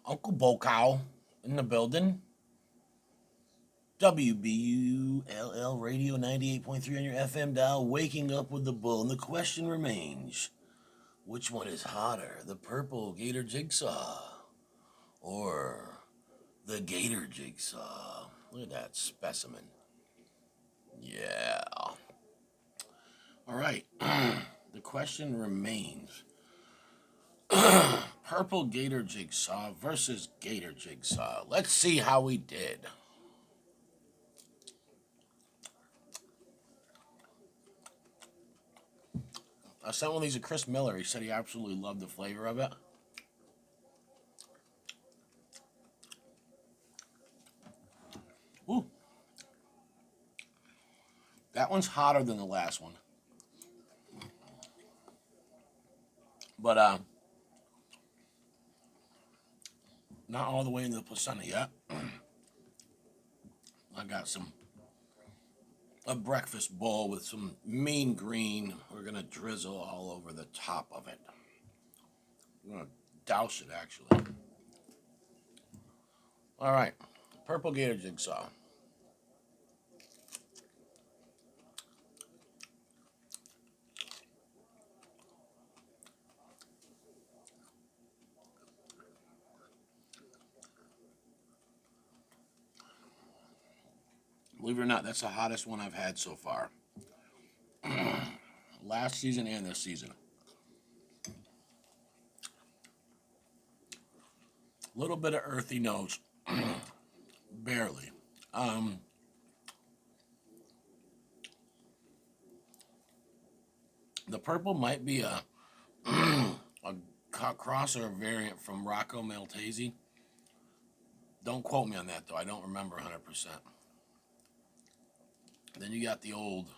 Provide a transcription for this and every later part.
Uncle Bocow in the building. WBULL Radio 98.3 on your FM dial, waking up with the bull. And the question remains, which one is hotter, the purple Gator Jigsaw or the Gator Jigsaw? Look at that specimen. Yeah. All right. The question remains, purple Gator Jigsaw versus Gator Jigsaw. Let's see how we did. I sent one of these to Chris Miller. He said he absolutely loved the flavor of it. Ooh. That one's hotter than the last one. But not all the way into the placenta yet. I got a breakfast bowl with some mean green. We're gonna drizzle all over the top of it. We're gonna douse it actually. All right, purple Gator Jigsaw. Believe it or not, that's the hottest one I've had so far. Last season and this season. A little bit of earthy nose. Barely. The purple might be a cross or a variant from Rocco Maltese. Don't quote me on that though. I don't remember 100%. Then you got the old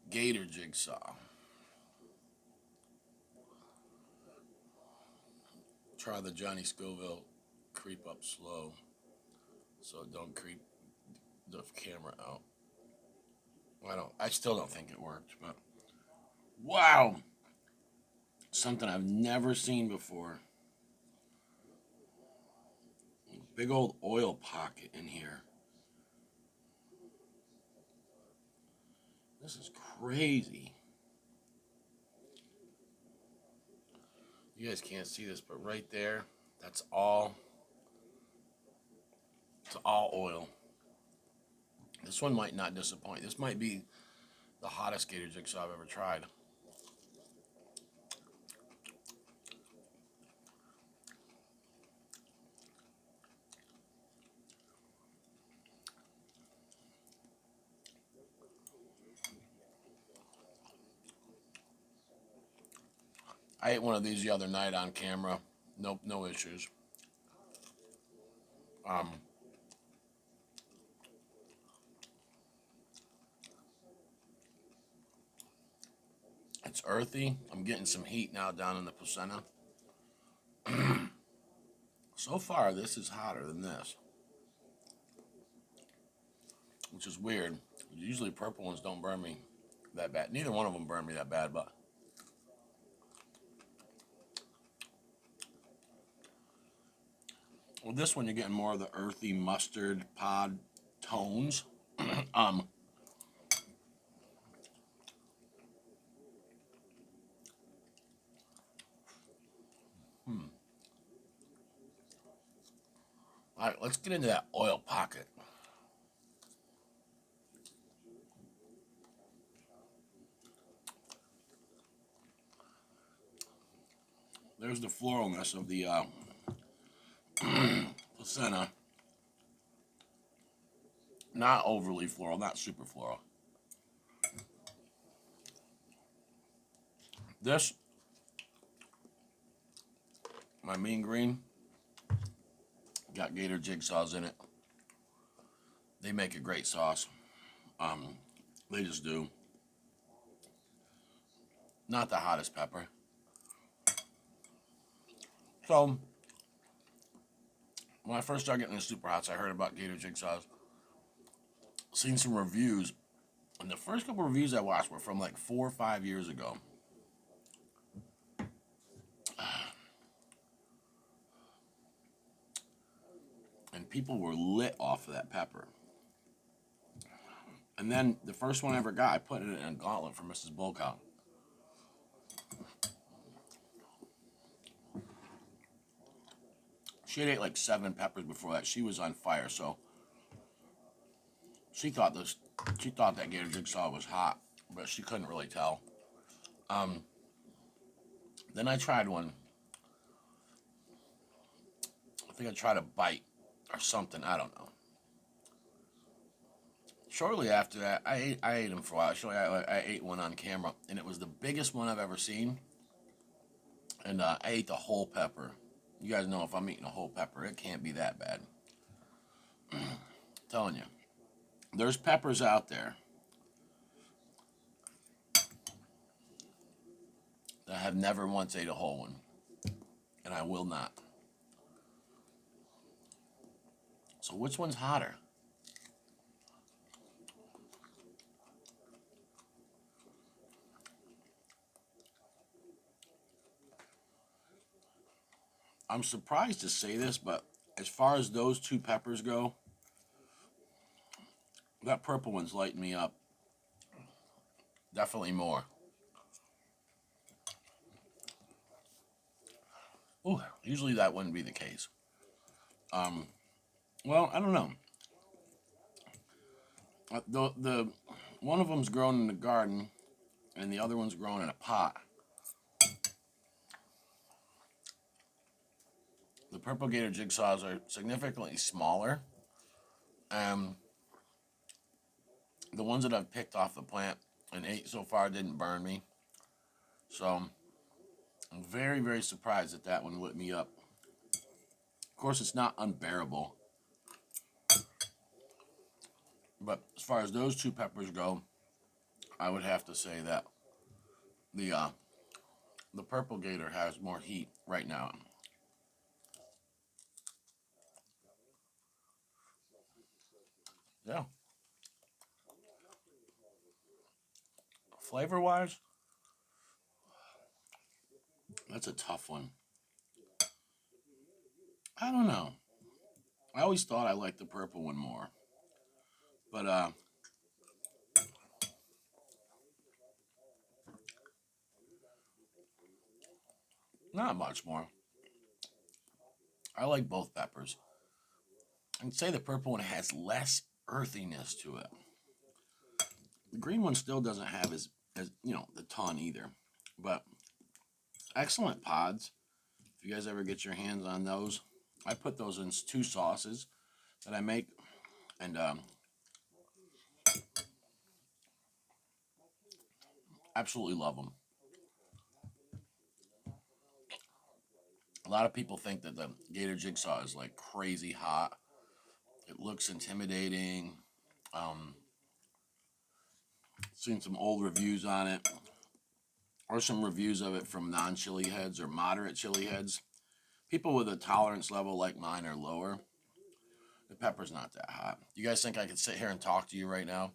Gator Jigsaw. Try the Johnny Scoville creep up slow, so don't creep the camera out. I still don't think it worked, but wow, something I've never seen before. Big old oil pocket in here. This is crazy. You guys can't see this, but right there, it's all oil. This one might not disappoint. This might be the hottest Gator Jigsaw I've ever tried. I ate one of these the other night on camera. Nope, no issues. It's earthy. I'm getting some heat now down in the placenta. So far, this is hotter than this, which is weird. Usually purple ones don't burn me that bad. Neither one of them burned me that bad, but with this one, you're getting more of the earthy mustard pod tones. um, all right, let's get into that oil pocket. There's the floralness of the placenta. Not overly floral, not super floral. This, my mean green, got Gator Jigsaws in it. They make a great sauce. They just do. Not the hottest pepper. So, when I first started getting the super hots, I heard about Gator Jigsaws. Seen some reviews. And the first couple reviews I watched were from like 4 or 5 years ago. And people were lit off of that pepper. And then the first one I ever got, I put it in a gauntlet for Mrs. Bullcow. She had ate like 7 peppers before that. She was on fire, so she thought that Gator Jigsaw was hot, but she couldn't really tell. Then I tried one. I think I tried a bite or something. I don't know. Shortly after that, I ate them for a while. Actually, I ate one on camera, and it was the biggest one I've ever seen. And I ate the whole pepper. You guys know if I'm eating a whole pepper, it can't be that bad. I'm telling you, there's peppers out there that have never once ate a whole one, and I will not. So which one's hotter? I'm surprised to say this, but as far as those 2 peppers go, that purple one's lighting me up. Definitely more. Ooh, usually that wouldn't be the case. Well, I don't know. The one of them's grown in the garden, and the other one's grown in a pot. The purple gator jigsaws are significantly smaller. The ones that I've picked off the plant and ate so far didn't burn me. So I'm very, very surprised that one lit me up. Of course, it's not unbearable. But as far as those 2 peppers go, I would have to say that the purple gator has more heat right now. Yeah. Flavor wise, that's a tough one. I don't know. I always thought I liked the purple one more. But not much more. I like both peppers. I'd say the purple one has less earthiness to it. The green one still doesn't have as the ton either. But excellent pods. If you guys ever get your hands on those, I put those in 2 sauces that I make, and absolutely love them. A lot of people think that the Gator Jigsaw is like crazy hot. It looks intimidating. Seen some old reviews on it, or some reviews of it from non-chili heads or moderate chili heads. People with a tolerance level like mine are lower. The pepper's not that hot. You guys think I could sit here and talk to you right now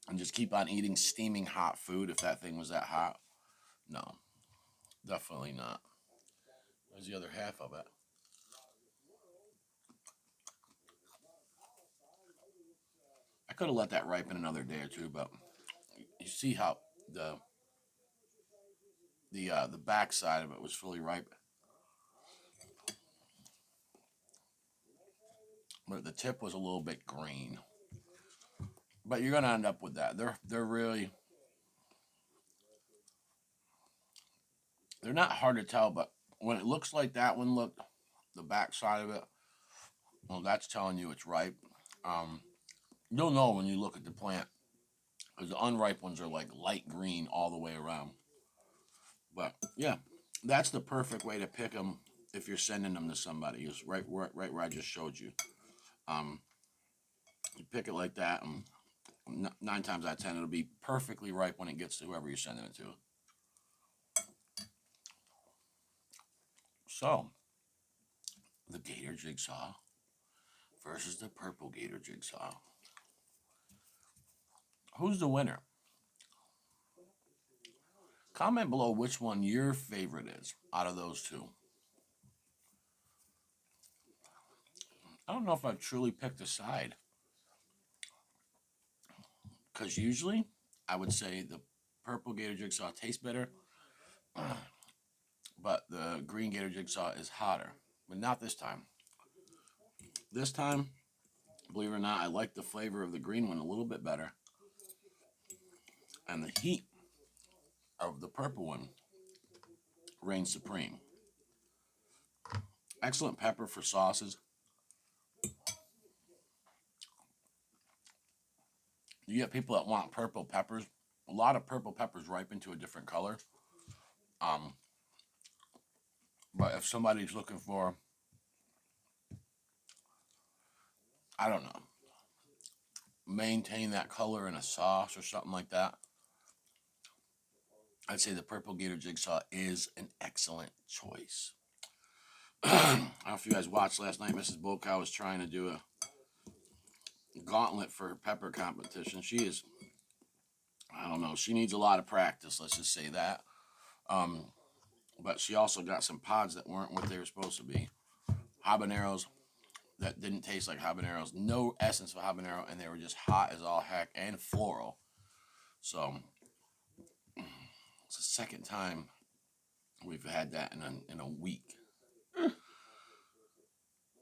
and just keep on eating steaming hot food if that thing was that hot? No, definitely not. There's the other half of it. I could have let that ripen another day or two, but you see how the back side of it was fully ripe, but the tip was a little bit green. But you're gonna end up with that. They're really, they're not hard to tell, but when it looks like that one looked, the back side of it, well, that's telling you it's ripe. Um, you'll know when you look at the plant, because the unripe ones are like light green all the way around. But yeah, that's the perfect way to pick them if you're sending them to somebody. Is right where I just showed you. Um, you pick it like that, and 9 times out of 10, it'll be perfectly ripe when it gets to whoever you're sending it to. So, the Gator Jigsaw versus the Purple Gator Jigsaw. Who's the winner? Comment below which one your favorite is out of those 2. I don't know if I've truly picked a side, because usually I would say the purple Gator Jigsaw tastes better, but the green Gator Jigsaw is hotter. But not this time. This time, believe it or not, I like the flavor of the green one a little bit better. And the heat of the purple one reigns supreme. Excellent pepper for sauces. You get people that want purple peppers. A lot of purple peppers ripen to a different color. Um, but if somebody's looking for, I don't know, maintain that color in a sauce or something like that, I'd say the purple Gator Jigsaw is an excellent choice. I don't know if you guys watched last night. Mrs. Bokow was trying to do a gauntlet for her pepper competition. She is, I don't know, she needs a lot of practice. Let's just say that. Um, but she also got some pods that weren't what they were supposed to be. Habaneros that didn't taste like habaneros. No essence of habanero, and they were just hot as all heck and floral. So it's the second time we've had that in a week.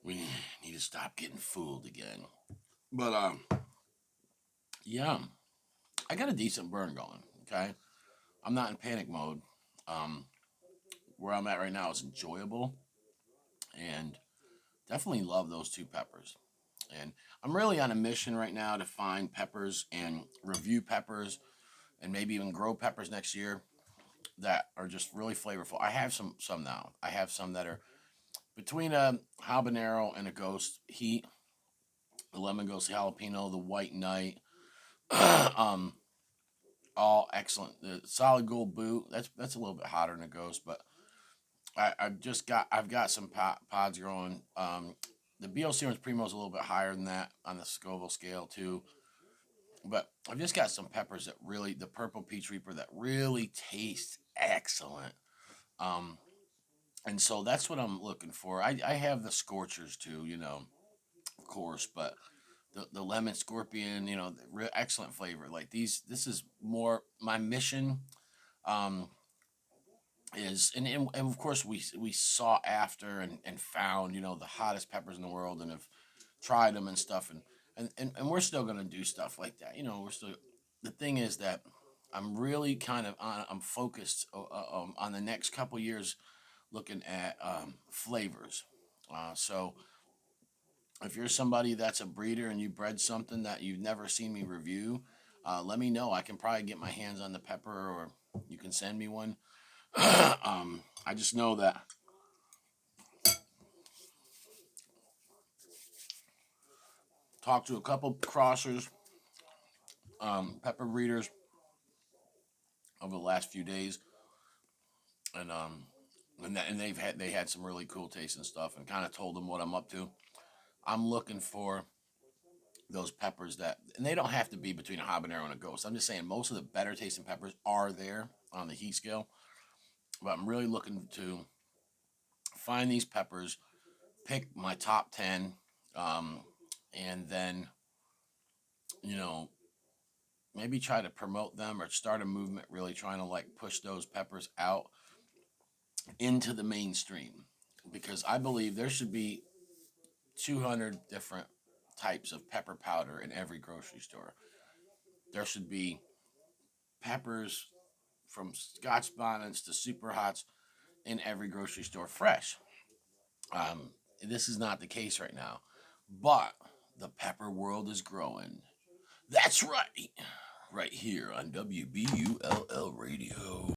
We need to stop getting fooled again. But yeah, I got a decent burn going. Okay, I'm not in panic mode. Um, where I'm at right now is enjoyable, and definitely love those two peppers. And I'm really on a mission right now to find peppers and review peppers, and maybe even grow peppers next year that are just really flavorful. I have some now. I have some that are between a habanero and a ghost heat, the lemon ghost jalapeno, the white knight. um, all excellent. The solid gold boot. That's a little bit hotter than a ghost, but I've got some pods growing. The BLC orange primo is a little bit higher than that on the Scoville scale too. But I've just got some peppers that really, the purple peach reaper that really taste excellent. Um, and so that's what I'm looking for. I have the scorchers too, of course, but the lemon scorpion, excellent flavor. Like this is more my mission. Um, and of course we sought after and found the hottest peppers in the world and have tried them and stuff and we're still gonna do stuff like that. We're still. The thing is that I'm really kind of I'm focused on the next couple years looking at flavors. So if you're somebody that's a breeder and you bred something that you've never seen me review, let me know. I can probably get my hands on the pepper, or you can send me one. I just know that talked to a couple crossers, pepper breeders over the last few days, and they had some really cool tasting stuff, and kind of told them what I'm up to. I'm looking for those peppers and they don't have to be between a habanero and a ghost. I'm just saying most of the better tasting peppers are there on the heat scale, but I'm really looking to find these peppers, pick my top 10, and then you know maybe try to promote them or start a movement really trying to like push those peppers out into the mainstream, because I believe there should be 200 different types of pepper powder in every grocery store. There should be peppers from Scotch bonnets to super hots in every grocery store fresh. Um, this is not the case right now, but the pepper world is growing. That's right, right here on WBULL Radio.